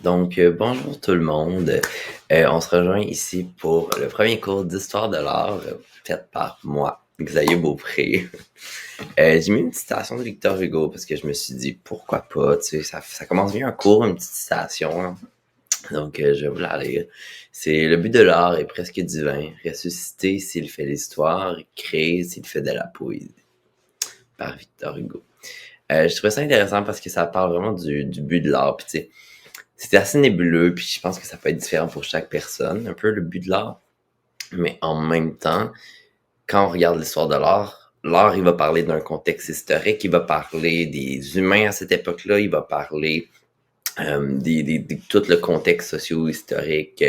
Bonjour tout le monde. On se rejoint ici pour le premier cours d'histoire de l'art fait par moi, Xavier Beaupré. J'ai mis une petite citation de Victor Hugo parce que je me suis dit pourquoi pas, tu sais, ça commence bien un cours, une petite citation, hein. Je vais vous la lire. C'est le but de l'art est presque divin, ressusciter s'il fait l'histoire, créer s'il fait de la poésie. Par Victor Hugo. Je trouvais ça intéressant parce que ça parle vraiment du but de l'art, puis tu sais. C'est assez nébuleux, puis je pense que ça peut être différent pour chaque personne, un peu le but de l'art. Mais en même temps, quand on regarde l'histoire de l'art, il va parler d'un contexte historique, il va parler des humains à cette époque-là, il va parler de tout le contexte socio-historique,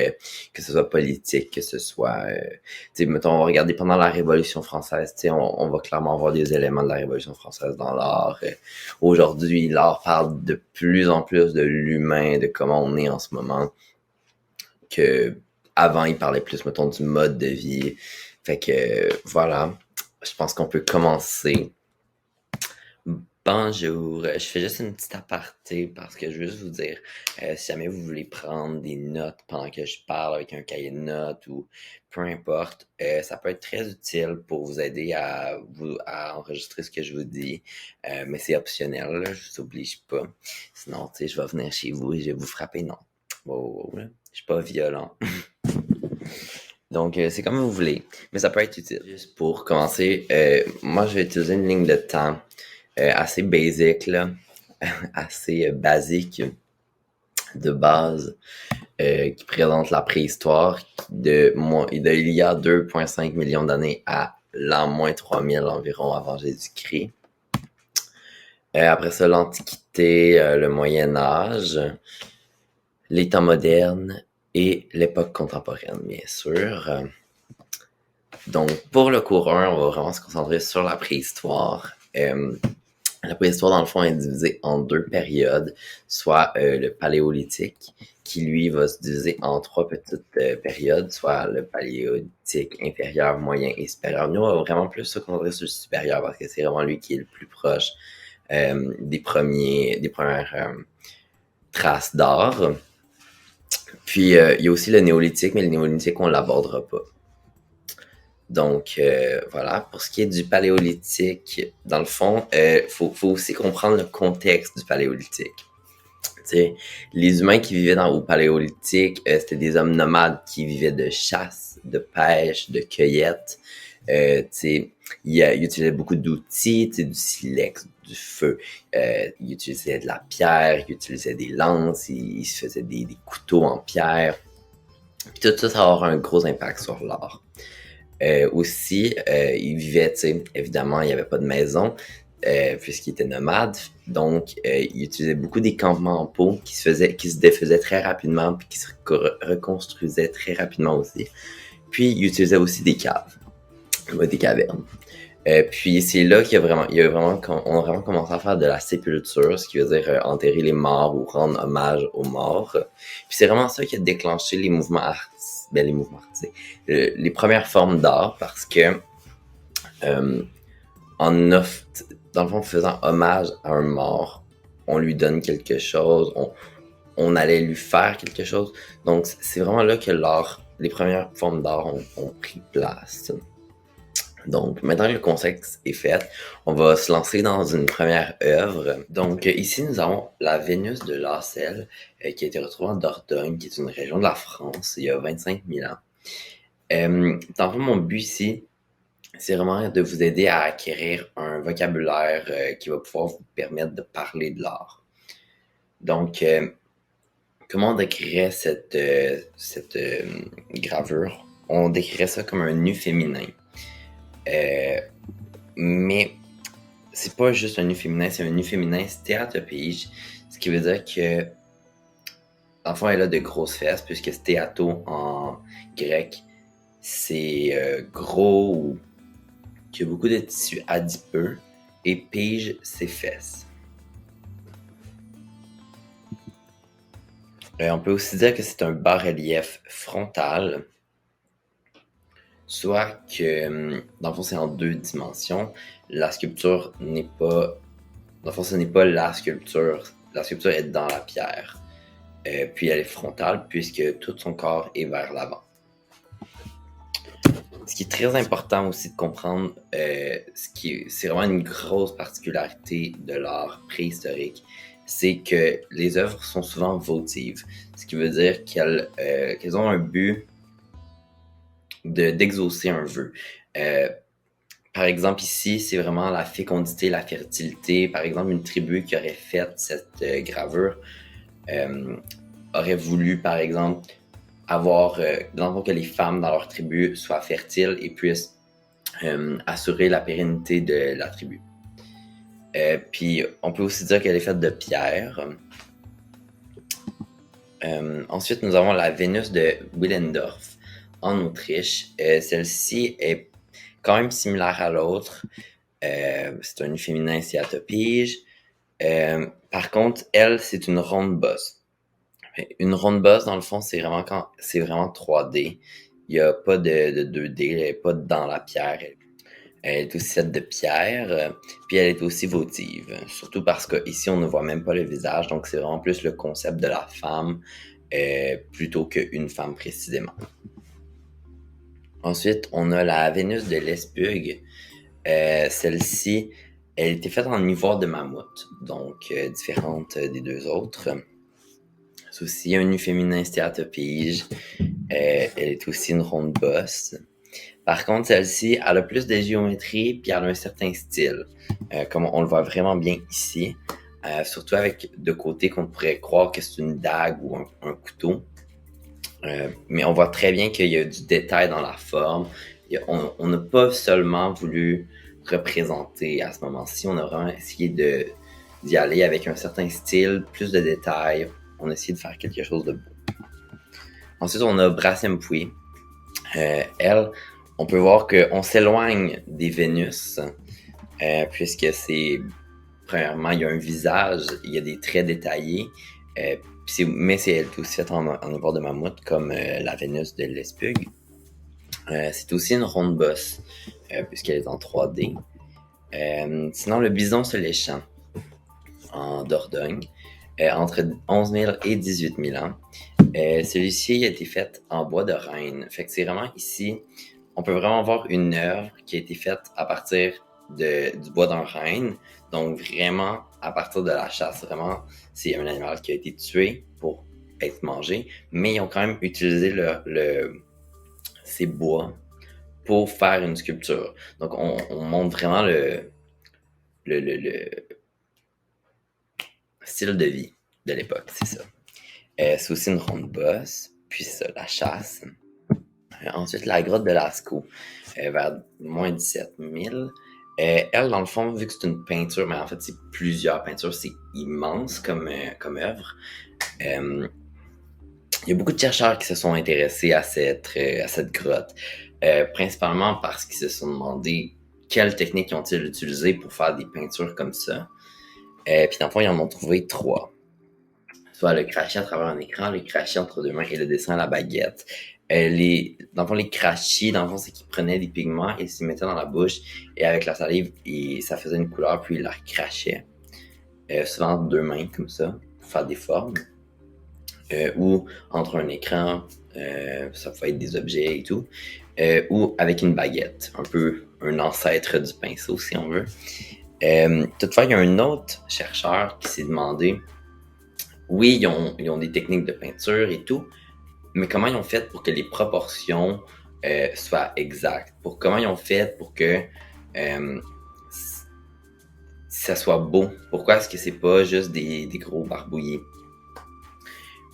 que ce soit politique, que ce soit, mettons, on va regarder pendant la Révolution française, on va clairement voir des éléments de la Révolution française dans l'art. Aujourd'hui, l'art parle de plus en plus de l'humain, de comment on est en ce moment, que avant, il parlait plus, mettons, du mode de vie. Fait que, voilà, je pense qu'on peut commencer. Bonjour, je fais juste une petite aparté parce que je veux juste vous dire, si jamais vous voulez prendre des notes pendant que je parle avec un cahier de notes ou peu importe, ça peut être très utile pour vous aider à enregistrer ce que je vous dis, mais c'est optionnel, là, je vous oblige pas. Sinon, tu sais, je vais venir chez vous et je vais vous frapper, non. Wow, là, je suis pas violent. C'est comme vous voulez, mais ça peut être utile. Juste pour commencer, moi, je vais utiliser une ligne de temps assez basic, là, assez basique de base, qui présente la préhistoire il y a 2,5 millions d'années à l'an moins 3000 environ avant Jésus-Christ. Après ça, l'Antiquité, le Moyen-Âge, les temps modernes et l'époque contemporaine, bien sûr. Donc, pour le cours 1, on va vraiment se concentrer sur la préhistoire. La préhistoire, dans le fond, est divisée en deux périodes, soit le paléolithique, qui lui va se diviser en trois petites périodes, soit le paléolithique inférieur, moyen et supérieur. Nous, on va vraiment plus se concentrer sur le supérieur parce que c'est vraiment lui qui est le plus proche des premières traces d'art. Puis, il y a aussi le néolithique, mais le néolithique, on l'abordera pas. Voilà, pour ce qui est du paléolithique, dans le fond, faut aussi comprendre le contexte du paléolithique. T'sais, les humains qui vivaient au paléolithique, c'était des hommes nomades qui vivaient de chasse, de pêche, de cueillette. Ils utilisaient beaucoup d'outils, du silex, du feu. Ils utilisaient de la pierre, ils utilisaient des lances, ils se faisaient des couteaux en pierre. Puis tout ça, ça va avoir un gros impact sur l'art. Ils vivaient, évidemment, il n'y avait pas de maison, puisqu'ils étaient nomades. Ils utilisaient beaucoup des campements en peau qui se défaisaient très rapidement, puis qui se reconstruisaient très rapidement aussi. Puis, ils utilisaient aussi des caves, des cavernes. Puis c'est là on a vraiment commencé à faire de la sépulture, ce qui veut dire enterrer les morts ou rendre hommage aux morts. Puis c'est vraiment ça qui a déclenché les mouvements artistiques, les premières formes d'art, parce que dans le fond, faisant hommage à un mort, on lui donne quelque chose, on allait lui faire quelque chose. Donc c'est vraiment là que les premières formes d'art ont pris place. Donc, maintenant que le contexte est fait, on va se lancer dans une première œuvre. Ici, nous avons la Vénus de Lassel, qui a été retrouvée en Dordogne, qui est une région de la France, il y a 25 000 ans. Dans le fond, mon but ici, c'est vraiment de vous aider à acquérir un vocabulaire qui va pouvoir vous permettre de parler de l'art. Comment on décrirait cette gravure? On décrirait ça comme un nu féminin. Mais c'est pas juste un nu féminin, c'est un nu féminin stéatopige, ce qui veut dire que l'enfant elle a de grosses fesses, puisque stéato en grec c'est gros ou qui a beaucoup de tissu adipeux, et pige c'est fesses. On peut aussi dire que c'est un bas-relief frontal, soit que, dans le fond, c'est en deux dimensions. La sculpture n'est pas... Dans le fond, ce n'est pas la sculpture. La sculpture est dans la pierre. puis elle est frontale puisque tout son corps est vers l'avant. Ce qui est très important aussi de comprendre, c'est vraiment une grosse particularité de l'art préhistorique, c'est que les œuvres sont souvent votives, ce qui veut dire qu'elles ont un but d'exaucer un vœu. Par exemple, ici, c'est vraiment la fécondité, la fertilité. Par exemple, une tribu qui aurait fait cette gravure aurait voulu, par exemple, avoir que les femmes dans leur tribu soient fertiles et puissent assurer la pérennité de la tribu. Puis, on peut aussi dire qu'elle est faite de pierre. Ensuite, nous avons la Vénus de Willendorf en Autriche. Celle-ci est quand même similaire à l'autre. C'est un féminin, c'est atopige. Par contre, elle, c'est une ronde bosse. Une ronde bosse, dans le fond, c'est vraiment 3D. Il n'y a pas de 2D, elle n'est pas dans la pierre. Elle est aussi faite de pierre, puis elle est aussi votive. Surtout parce qu'ici, on ne voit même pas le visage, donc c'est vraiment plus le concept de la femme plutôt qu'une femme précisément. Ensuite, on a la Vénus de Lesburg. Celle-ci, elle était faite en ivoire de mammouth, donc différente des deux autres. C'est aussi un nu féminin stéatopige. Elle est aussi une ronde bosse. Par contre, celle-ci, elle a plus de géométrie, puis elle a un certain style, comme on le voit vraiment bien ici, surtout avec de côté qu'on pourrait croire que c'est une dague ou un couteau. Mais on voit très bien qu'il y a du détail dans la forme. On n'a pas seulement voulu représenter à ce moment-ci, on a vraiment essayé d'y aller avec un certain style, plus de détails. On a essayé de faire quelque chose de beau. Ensuite, on a Brassempouy. Elle, on peut voir qu'on s'éloigne des Vénus, puisque premièrement, il y a un visage, il y a des traits détaillés, mais elle est aussi faite en ivoire de mammouth, comme la Vénus de Lesburg. C'est aussi une ronde bosse, puisqu'elle est en 3D. Sinon, le bison soléchant, en Dordogne, entre 11 000 et 18 000 ans. Celui-ci a été fait en bois de rêne. Fait que c'est vraiment ici, on peut vraiment voir une œuvre qui a été faite à partir du bois d'un renne. Donc vraiment à partir de la chasse. Vraiment, c'est un animal qui a été tué pour être mangé, mais ils ont quand même utilisé ces bois pour faire une sculpture. Donc on montre vraiment le style de vie de l'époque, c'est ça. C'est aussi une ronde bosse, puis c'est ça, la chasse. Ensuite, la grotte de Lascaux, vers moins 17 000. Elle, dans le fond, vu que c'est une peinture, mais en fait, c'est plusieurs peintures, c'est immense comme œuvre. Il y a beaucoup de chercheurs qui se sont intéressés à cette grotte, principalement parce qu'ils se sont demandé quelles techniques ont-ils utilisées pour faire des peintures comme ça. Puis dans le fond, ils en ont trouvé 3. Soit le crachis à travers un écran, le crachis entre deux mains et le dessin à la baguette. Dans le fond, les crachis, dans le fond, c'est qu'ils prenaient des pigments et s'y mettaient dans la bouche et avec la salive, et ça faisait une couleur, puis ils la recrachaient. Souvent entre deux mains, comme ça, pour faire des formes. Ou entre un écran, ça pouvait être des objets et tout. Ou avec une baguette, un peu un ancêtre du pinceau, si on veut. Toutefois, il y a un autre chercheur qui s'est demandé, oui, ils ont des techniques de peinture et tout, mais comment ils ont fait pour que les proportions soient exactes? Comment ils ont fait pour que ça soit beau? Pourquoi est-ce que c'est pas juste des gros barbouillés?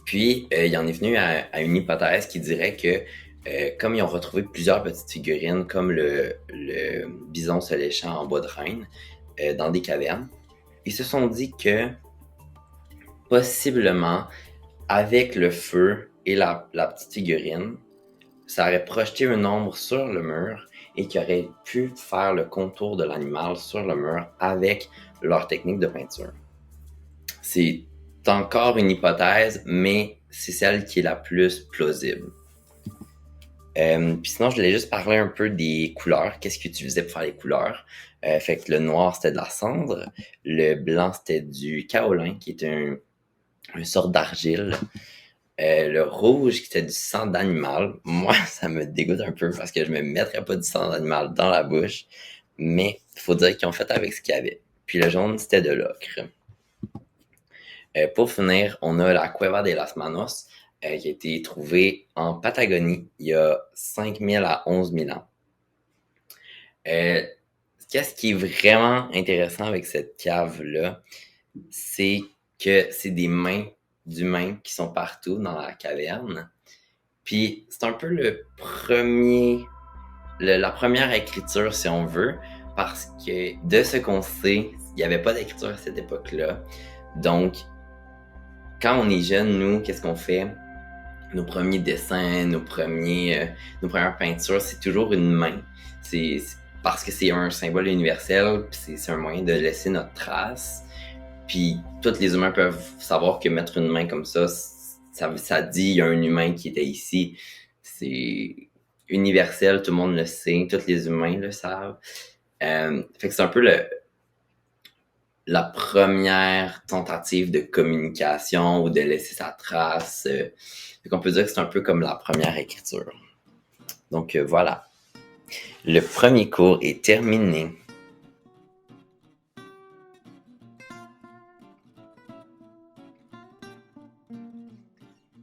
Puis, il en est venu à une hypothèse qui dirait que comme ils ont retrouvé plusieurs petites figurines, comme le bison soléchant en bois de rêne, dans des cavernes, ils se sont dit que possiblement, avec le feu et la petite figurine, ça aurait projeté une ombre sur le mur et qui aurait pu faire le contour de l'animal sur le mur avec leur technique de peinture. C'est encore une hypothèse, mais c'est celle qui est la plus plausible. Puis sinon, je voulais juste parler un peu des couleurs. Qu'est-ce qu'ils utilisaient pour faire les couleurs? Fait que le noir, c'était de la cendre. Le blanc, c'était du kaolin, qui est une sorte d'argile. Le rouge qui était du sang d'animal. Moi, ça me dégoûte un peu parce que je me mettrais pas du sang d'animal dans la bouche. Mais il faut dire qu'ils ont fait avec ce qu'il y avait. Puis le jaune, c'était de l'ocre. Pour finir, on a la Cueva de las Manos, qui a été trouvée en Patagonie il y a 5000 à 11 000 ans. Qu'est-ce qui est vraiment intéressant avec cette cave-là, c'est que c'est des mains d'humains qui sont partout dans la caverne. Puis c'est un peu la première écriture, si on veut, parce que de ce qu'on sait, il n'y avait pas d'écriture à cette époque-là. Donc, quand on est jeune, nous, qu'est-ce qu'on fait? Nos premiers dessins, nos premières peintures, c'est toujours une main. C'est parce que c'est un symbole universel, puis c'est un moyen de laisser notre trace. Puis tous les humains peuvent savoir que mettre une main comme ça dit il y a un humain qui était ici. C'est universel, tout le monde le sait, tous les humains le savent. Fait que c'est un peu la première tentative de communication ou de laisser sa trace. Fait qu'on peut dire que c'est un peu comme la première écriture. Donc voilà. Le premier cours est terminé.